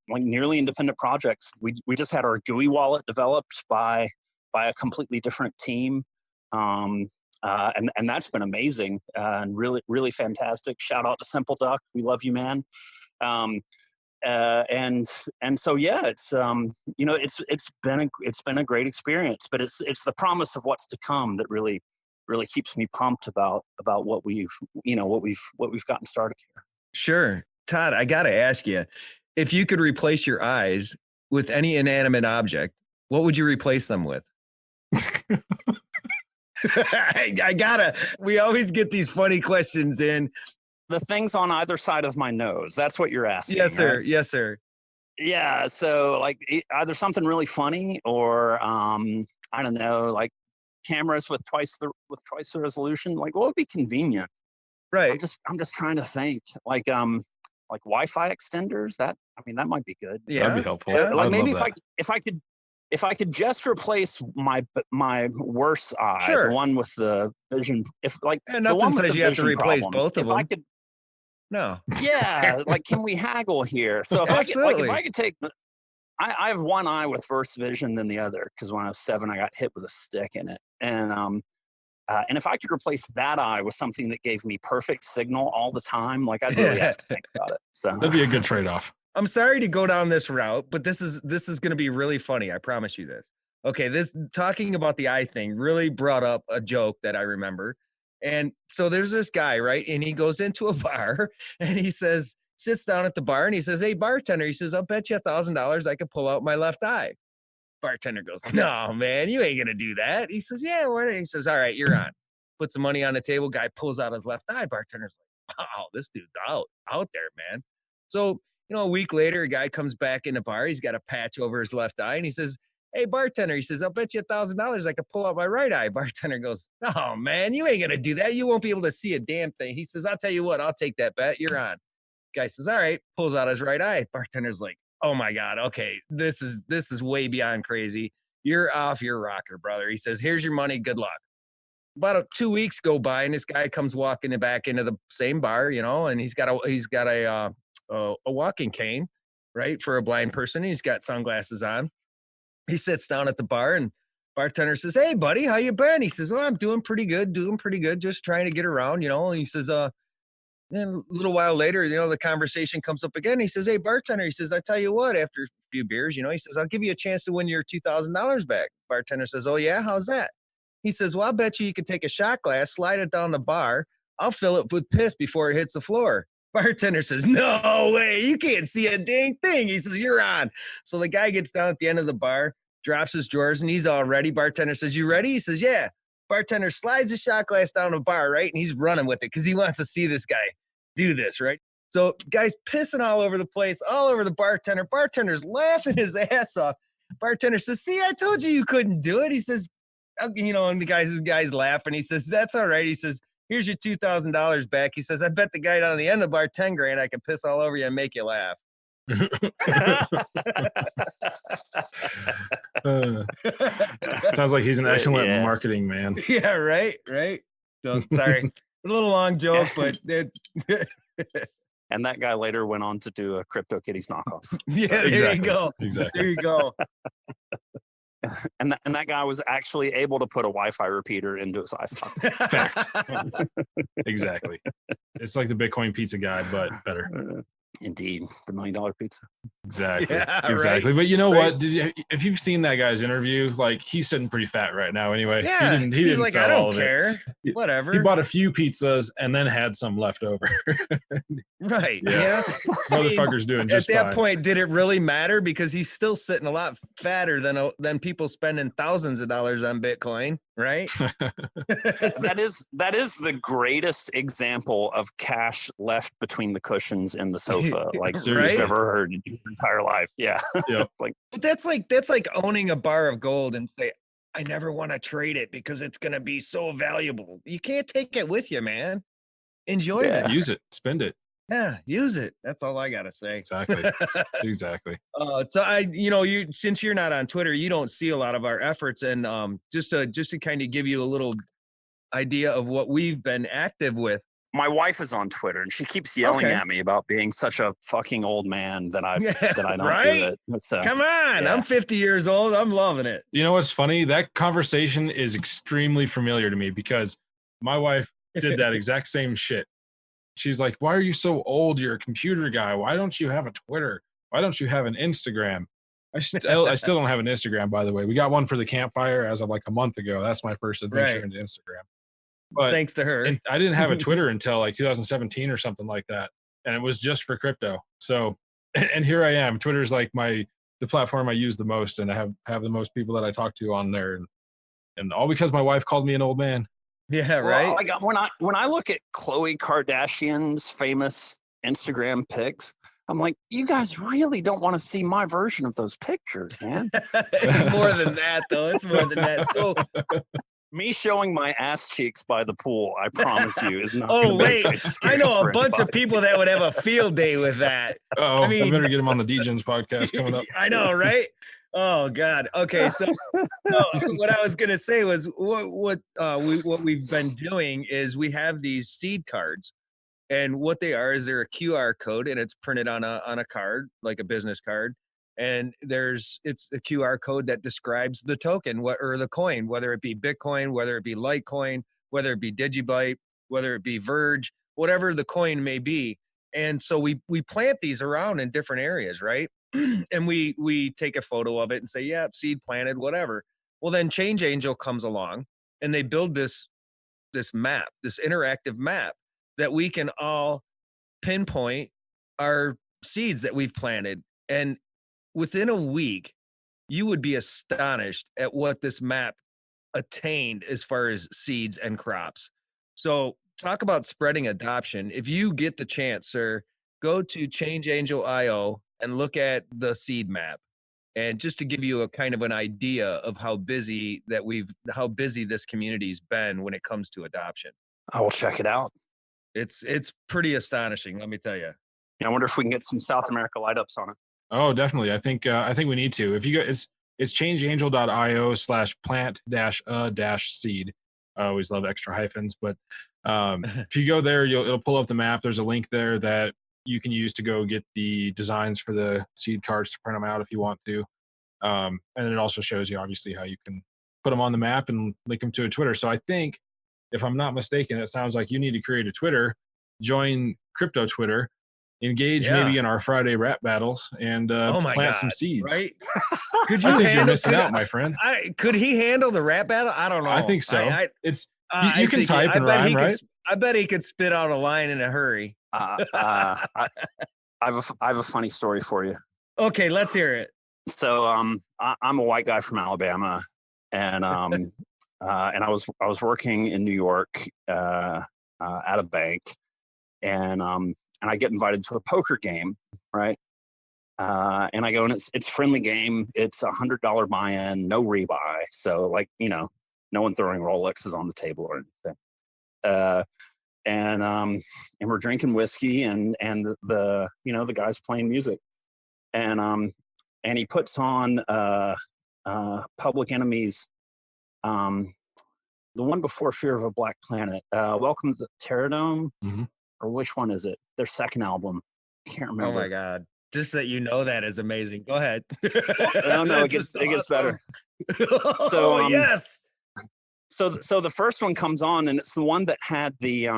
like nearly independent projects. We just had our GUI wallet developed by a completely different team, and that's been amazing and really, really fantastic. Shout out to Simple Duck, we love you, man. And so yeah, it's been a great experience, but it's the promise of what's to come that really keeps me pumped about what we've gotten started here. Sure. Todd, I got to ask you, if you could replace your eyes with any inanimate object, what would you replace them with? We always get these funny questions in. The things on either side of my nose. That's what you're asking. Yes, sir. Right? Yes, sir. Yeah. So like either something really funny or, I don't know, like cameras with twice the resolution. Like what would be convenient? Right. I'm just trying to think like Wi-Fi extenders. That might be good. Yeah. That'd be helpful. Yeah. Like maybe if I could just replace my worst eye, sure, the one with the vision, the one says you have to replace both of them. I could, no. Yeah, like can we haggle here? So if I could take I have one eye with worse vision than the other because when I was 7, I got hit with a stick in it, and if I could replace that eye with something that gave me perfect signal all the time, like I'd really have to think about it. So that'd be a good trade-off. I'm sorry to go down this route, but this is going to be really funny. I promise you this. Okay, this talking about the eye thing really brought up a joke that I remember. And so there's this guy, right? And he goes into a bar and he says, sits down at the bar and he says, "Hey, bartender," he says, "I'll bet you $1,000 I could pull out my left eye." Bartender goes, "No, man, you ain't gonna do that." He says, "Yeah, what?" He says, "All right, you're on." Puts the money on the table. Guy pulls out his left eye. Bartender's like, "Wow, this dude's out there, man." So, a week later, a guy comes back in the bar. He's got a patch over his left eye, and he says, "Hey, bartender," he says, "I'll bet you $1,000 I could pull out my right eye." Bartender goes, "Oh, man, you ain't gonna do that. You won't be able to see a damn thing." He says, "I'll tell you what, I'll take that bet. You're on." Guy says, "All right," pulls out his right eye. Bartender's like, "Oh my God, okay, this is way beyond crazy. You're off your rocker, brother." He says, "Here's your money. Good luck." About 2 weeks go by, and this guy comes walking back into the same bar, and he's got a walking cane, right, for a blind person. He's got sunglasses on. He sits down at the bar, and bartender says, "Hey, buddy, how you been?" He says, "Oh, I'm doing pretty good, just trying to get around, And he says, then a little while later, the conversation comes up again. He says, "Hey, bartender," he says, "I tell you what, after a few beers, he says, I'll give you a chance to win your $2,000 back." Bartender says, "Oh, yeah? How's that?" He says, "Well, I'll bet you can take a shot glass, slide it down the bar. I'll fill it with piss before it hits the floor." Bartender says, "No way. You can't see a dang thing." He says, "You're on." So the guy gets down at the end of the bar, drops his drawers, and he's all ready. Bartender says, "You ready?" He says, "Yeah." Bartender slides the shot glass down the bar, right? And he's running with it because he wants to see this guy do this, right? So guy's pissing all over the place, all over the bartender. Bartender's laughing his ass off. Bartender says, "See, I told you couldn't do it." He says, and the guy's laughing. He says, "That's all right." He says, "Here's your $2,000 back." He says, "I bet the guy down the end of the bar 10 grand I can piss all over you and make you laugh." Sounds like he's an excellent marketing man. Yeah, right. So sorry, a little long joke, but and that guy later went on to do a CryptoKitties knockoff. Yeah, So, there you go. Exactly. There you go. And that guy was actually able to put a Wi-Fi repeater into his eye socket. Fact. Exactly. It's like the Bitcoin pizza guy, but better. Indeed, the $1 million pizza. Exactly. Yeah, Exactly. right. But you know what? If you've seen that guy's interview, like he's sitting pretty fat right now anyway. Yeah, He didn't like, sell "I all don't of care. it. Whatever." He bought a few pizzas and then had some left over. Right. Yeah. Motherfucker's doing just at that fine. point, did it really matter? Because he's still sitting a lot fatter than people spending thousands of dollars on Bitcoin, right? That is the greatest example of cash left between the cushions in the sofa, like Right? you've ever heard in your entire life. Yeah. Yep. Like, But that's like owning a bar of gold and say, "I never want to trade it because it's going to be so valuable." You can't take it with you, man. Enjoy Yeah. that. Use it. Spend it. Yeah, use it. That's all I got to say. Exactly. Exactly. So since you're not on Twitter, you don't see a lot of our efforts, and just to kind of give you a little idea of what we've been active with. my wife is on Twitter and she keeps yelling Okay. at me about being such a fucking old man that I don't Right? do it. So, Come on, yeah. I'm 50 years old. I'm loving it. You know what's funny? That conversation is extremely familiar to me because my wife did that exact same shit. She's like, "Why are you so old? You're a computer guy. Why don't you have a Twitter? Why don't you have an Instagram?" I still don't have an Instagram, by the way. We got one for the Campfire as of like a month ago. That's my first adventure Right. into Instagram. But Thanks to her. and I didn't have a Twitter until like 2017 or something like that, and it was just for crypto. So, and here I am. Twitter is like the platform I use the most, and I have the most people that I talk to on there, and all because my wife called me an old man. Yeah, Well, right. like when I look at Khloe Kardashian's famous Instagram pics, I'm like, you guys really don't want to see my version of those pictures, man. It's more than that, though. It's more than that. So, Me showing my ass cheeks by the pool, I promise you, is not. oh gonna make wait, it I experience know for a bunch of anybody. people that would have a field day with that. Oh, I mean- I better get him on the DJs podcast coming up. I know, right? Oh God. Okay, so no, what I was gonna say was what we've been doing is we have these seed cards, and what they are is they're a QR code, and it's printed on a card, like a business card, and it's a QR code that describes the token, or the coin, whether it be Bitcoin, whether it be Litecoin, whether it be Digibyte, whether it be Verge, whatever the coin may be. And so we plant these around in different areas, right? And we take a photo of it and say, yeah, seed planted, whatever. Well, then Changeangel comes along and they build this map, this interactive map that we can all pinpoint our seeds that we've planted. And within a week, you would be astonished at what this map attained as far as seeds and crops. So talk about spreading adoption. If you get the chance, sir, go to Changeangel.io and look at the seed map. And just to give you a kind of an idea of how busy this community's been when it comes to adoption. I will check it out. It's pretty astonishing, let me tell you. Yeah, I wonder if we can get some South America light ups on it. Oh, definitely. I think we need to. If you go, it's changeangel.io/plant-seed. I always love extra hyphens, but if you go there, it'll pull up the map. There's a link there that you can use to go get the designs for the seed cards to print them out if you want to. And it also shows you obviously how you can put them on the map and link them to a Twitter. So I think, if I'm not mistaken, it sounds like you need to create a Twitter, join crypto Twitter, engage maybe in our Friday rap battles, and plant some seeds. Right? Could you I think you're missing out, my friend. Could he handle the rap battle? I don't know. I think so. You can think type and rhyme, right? I bet he could spit out a line in a hurry. I have a funny story for you. Okay, let's hear it. So I'm a white guy from Alabama, and I was working in New York at a bank, and I get invited to a poker game, right? And I go, and it's friendly game. It's $100 buy-in, no rebuy. So no one throwing Rolexes on the table or anything. And we're drinking whiskey, and the guy's playing music, and he puts on Public Enemy's the one before Fear of a Black Planet, Welcome to the Terradome, or which one is it? Their second album. I can't remember. Oh my God. Just that you know that is amazing. Go ahead. No, it gets better. So yes. So the first one comes on, and it's the one that had the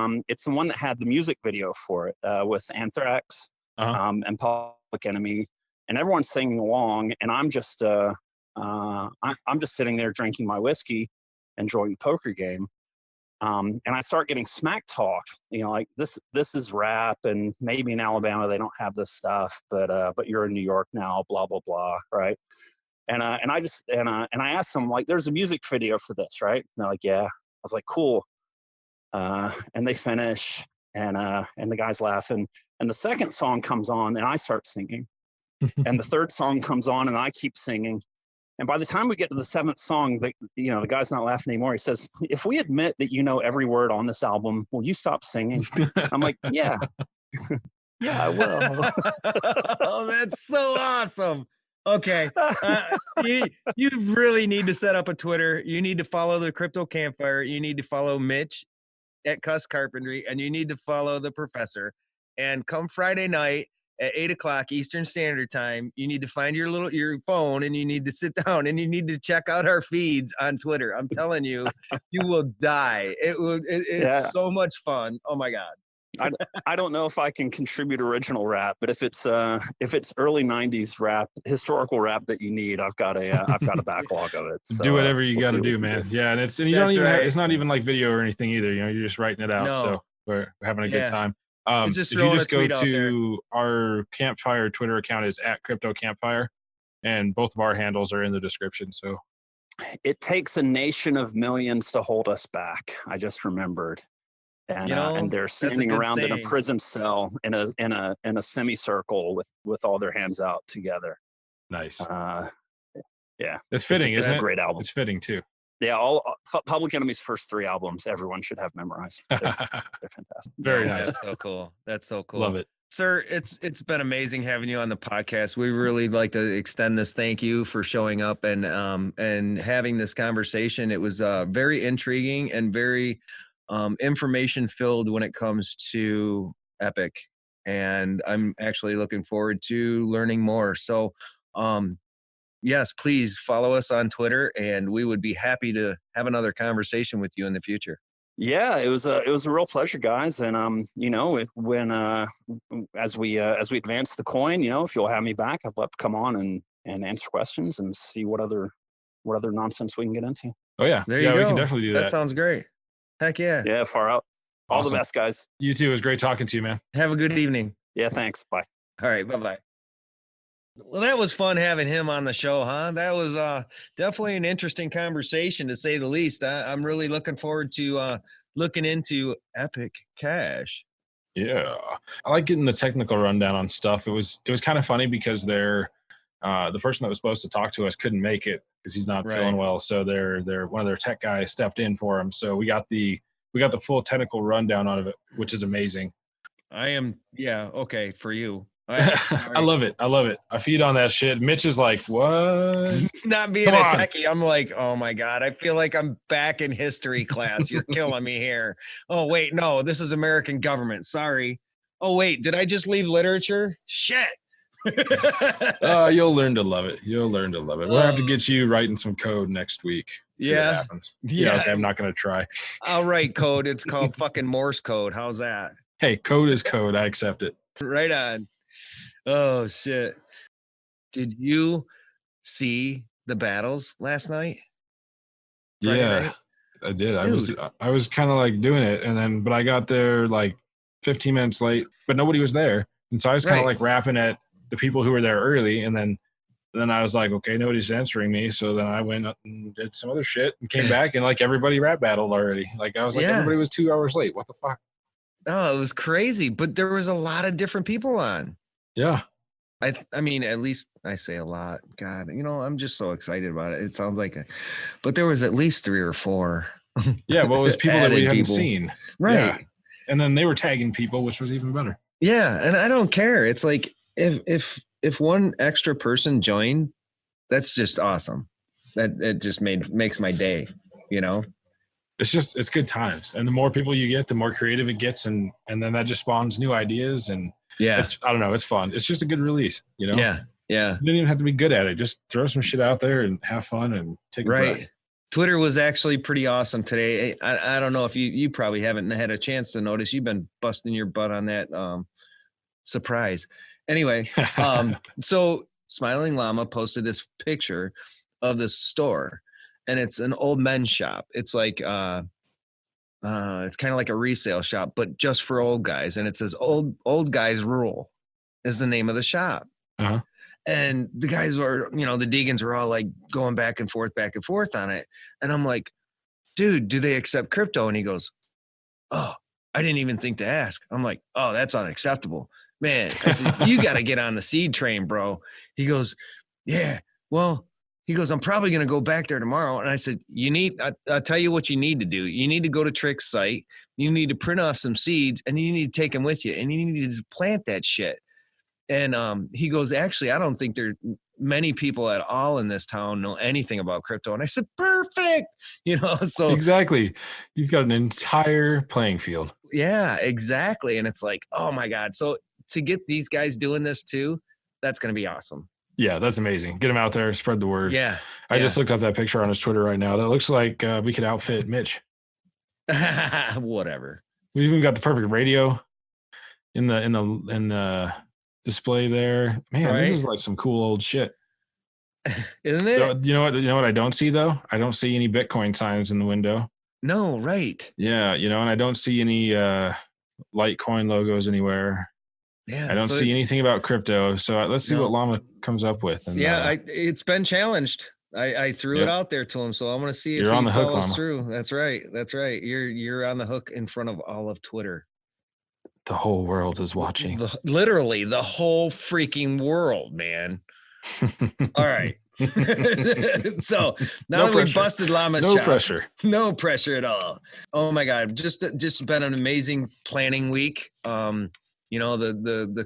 music video for it with Anthrax and Public Enemy, and everyone's singing along, and I'm just sitting there drinking my whiskey, enjoying the poker game, and I start getting smack talked. Like this is rap, and maybe in Alabama they don't have this stuff, but you're in New York now, blah blah blah, right? And I asked them, like, there's a music video for this, right? And they're like, yeah. I was like, cool. And they finish, and the guy's laughing. And the second song comes on, and I start singing. And the third song comes on, and I keep singing. And by the time we get to the seventh song, the guy's not laughing anymore. He says, if we admit that you know every word on this album, will you stop singing? I'm like, yeah. Yeah, I will. Oh, that's so awesome. Okay. You really need to set up a Twitter. You need to follow the Crypto Campfire. You need to follow Mitch at Cuss Carpentry, and you need to follow the professor. And come Friday night at 8:00 Eastern Standard Time, you need to find your phone, and you need to sit down, and you need to check out our feeds on Twitter. I'm telling you, you will die. It's so much fun. Oh my God. I don't know if I can contribute original rap, but if it's early '90s rap, historical rap that you need, I've got a backlog of it. So, do whatever you got to do, man. Yeah, and it's not even like video or anything either. You're just writing it out. No. So we're having a good time. If you just go to our Campfire Twitter account is @CryptoCampfire, and both of our handles are in the description. So it takes a nation of millions to hold us back. I just remembered. And they're standing around in a prison cell in a semicircle with all their hands out together. Nice. Yeah, it's fitting. It's isn't a great album. It's fitting too. Yeah, all Public Enemy's first 3 albums, everyone should have memorized. They're fantastic. Very nice. That's so cool. That's so cool. Love it. Sir, it's been amazing having you on the podcast. We really like to extend this thank you for showing up and having this conversation. It was very intriguing and very information filled when it comes to Epic, and I'm actually looking forward to learning more. So yes, please follow us on Twitter, and we would be happy to have another conversation with you in the future. Yeah, it was a real pleasure, guys. And you know, as we advance the coin, you know, if you'll have me back, I'd love to come on and answer questions and see what other nonsense we can get into. Oh yeah, There you yeah, go. we can definitely do that. That sounds great. Heck yeah. Yeah, far out. All Awesome. the best, guys. You too. It was great talking to you, man. Have a good evening. Yeah, thanks. Bye. All right. Bye-bye. Well, that was fun having him on the show, huh? That was definitely an interesting conversation, to say the least. I'm really looking forward to looking into Epic Cash. Yeah, I like getting the technical rundown on stuff. It was kind of funny because the person that was supposed to talk to us couldn't make it because he's not feeling well. So they're one of their tech guys stepped in for him. So we got the full technical rundown out of it, which is amazing. Okay for you. I love it. I feed on that shit. Mitch is like, what? Not being a techie, I'm like, oh my God, I feel like I'm back in history class. You're killing me here. Oh, wait, no, this is American government. Sorry. Oh, wait, did I just leave literature? Shit. You'll learn to love it. We'll have to get you writing some code next week. See what happens. Yeah. Okay, I'm not going to try. I'll write code. It's called fucking Morse code. How's that? Hey, code is code. I accept it. Right on. Oh shit. Did you see the battles last night? Friday night? I did. I was kind of like doing it, but I got there like 15 minutes late, but nobody was there. And so I was kind of like rapping at the people who were there early, and then I was like, okay, nobody's answering me. So then I went up and did some other shit and came back, and like everybody rap battled already. Like I was like, everybody was 2 hours late. What the fuck? Oh, it was crazy. But there was a lot of different people on. Yeah. I mean, at least I say a lot. God, you know, I'm just so excited about it. It sounds like but there was at least 3 or 4. Yeah, well, it was people that we hadn't seen. Right. Yeah. And then they were tagging people, which was even better. Yeah, and I don't care. It's like if one extra person joined, that's just awesome. That it just makes my day, you know? It's good times. And the more people you get, the more creative it gets, and then that just spawns new ideas, and I don't know, it's fun. It's just a good release, you know? Yeah. You don't even have to be good at it. Just throw some shit out there and have fun and take a breath. Twitter was actually pretty awesome today. I don't know if you probably haven't had a chance to notice. You've been busting your butt on that surprise. Anyway, so Smiling Llama posted this picture of the store, and it's an old men's shop. It's like it's kind of like a resale shop, but just for old guys. And it says old guys rule is the name of the shop. Uh-huh. And the guys were, you know, the Deegans were all like going back and forth on it. And I'm like, dude, do they accept crypto? And he goes, oh, I didn't even think to ask. I'm like, oh, that's unacceptable, man. I said, you got to get on the seed train, bro. He goes, yeah, well, he goes, I'm probably going to go back there tomorrow. And I said, I'll tell you what you need to do. You need to go to Trick's site. You need to print off some seeds, and you need to take them with you, and you need to just plant that shit. And he goes, actually, I don't think there many people at all in this town know anything about crypto. And I said, perfect. You know, so exactly. You've got an entire playing field. Yeah, exactly. And it's like, oh my God. So to get these guys doing this too, that's going to be awesome. Yeah, that's amazing. Get them out there, spread the word. Yeah. I just looked up that picture on his Twitter right now. That looks like we could outfit Mitch. Whatever. We even got the perfect radio in the display there. Man, This is like some cool old shit. Isn't it? You know what I don't see though? I don't see any Bitcoin signs in the window. No, right. Yeah, and I don't see any Litecoin logos anywhere. Yeah, I don't see anything about crypto. So let's see what Llama comes up with. And, it's been challenged. I threw it out there to him, so I'm going to see if you're on the hook, follows Llama. through. That's right. You're on the hook in front of all of Twitter. The whole world is watching. Literally, the whole freaking world, man. All right. So now that we busted Llama's no pressure at all. Oh my God, just been an amazing planning week. The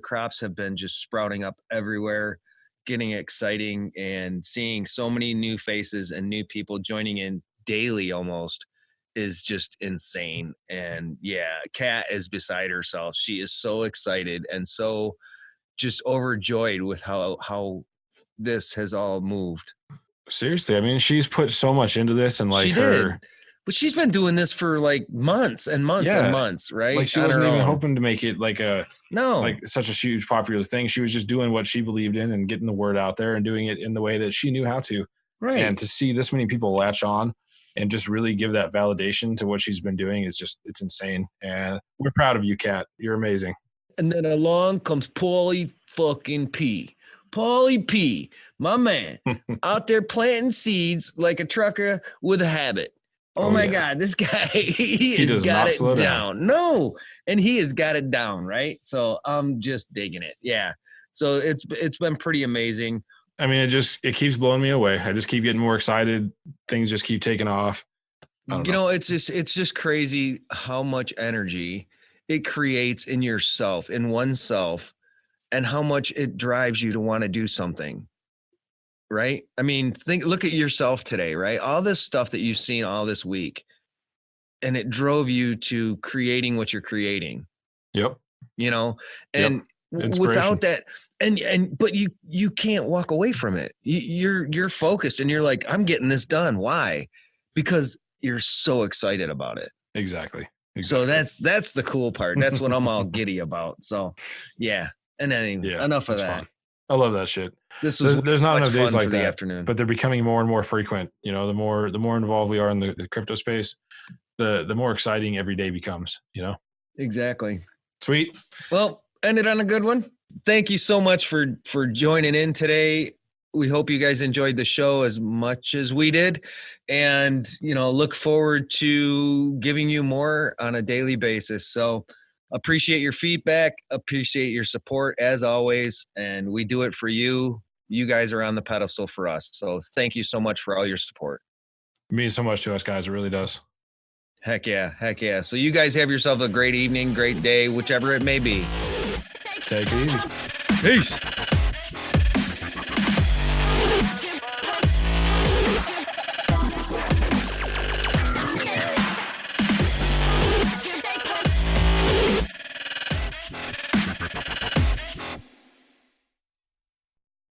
crops have been just sprouting up everywhere, getting exciting, and seeing so many new faces and new people joining in daily almost is just insane. And yeah, Kat is beside herself. She is so excited and so just overjoyed with how this has all moved. Seriously, I mean, she's put so much into this, and like But she's been doing this for like months and months and months, right? Like she On wasn't her even own. hoping to make it like No. such a huge popular thing. She was just doing what she believed in and getting the word out there and doing it in the way that she knew how to. Right. And to see this many people latch on and just really give that validation to what she's been doing is just, it's insane. And we're proud of you, Kat. You're amazing. And then along comes Paulie fucking P. Paulie P, my man, out there planting seeds like a trucker with a habit. Oh my God, this guy, he has got it down. No, and he has got it down, right? So I'm just digging it. Yeah. So it's been pretty amazing. I mean, it keeps blowing me away. I just keep getting more excited. Things just keep taking off. You know, it's just crazy how much energy it creates in yourself, in oneself, and how much it drives you to want to do something. Right? I mean, look at yourself today, right? All this stuff that you've seen all this week, and it drove you to creating what you're creating. Yep. You know, and without that, but you can't walk away from it. You're focused and you're like, I'm getting this done. Why? Because you're so excited about it. Exactly. So that's the cool part. That's what I'm all giddy about. So yeah. And then enough of that. Fun. I love that shit. There's not enough days like that, afternoon. but they're becoming more and more frequent. You know, the more involved we are in the crypto space, the more exciting every day becomes, you know? Exactly. Sweet. Well, ended on a good one. Thank you so much for joining in today. We hope you guys enjoyed the show as much as we did, and, you know, look forward to giving you more on a daily basis. So appreciate your feedback, appreciate your support as always. And we do it for you. You guys are on the pedestal for us. So thank you so much for all your support. It means so much to us, guys. It really does. Heck yeah. Heck yeah. So you guys have yourself a great evening, great day, whichever it may be. Take it easy. Peace.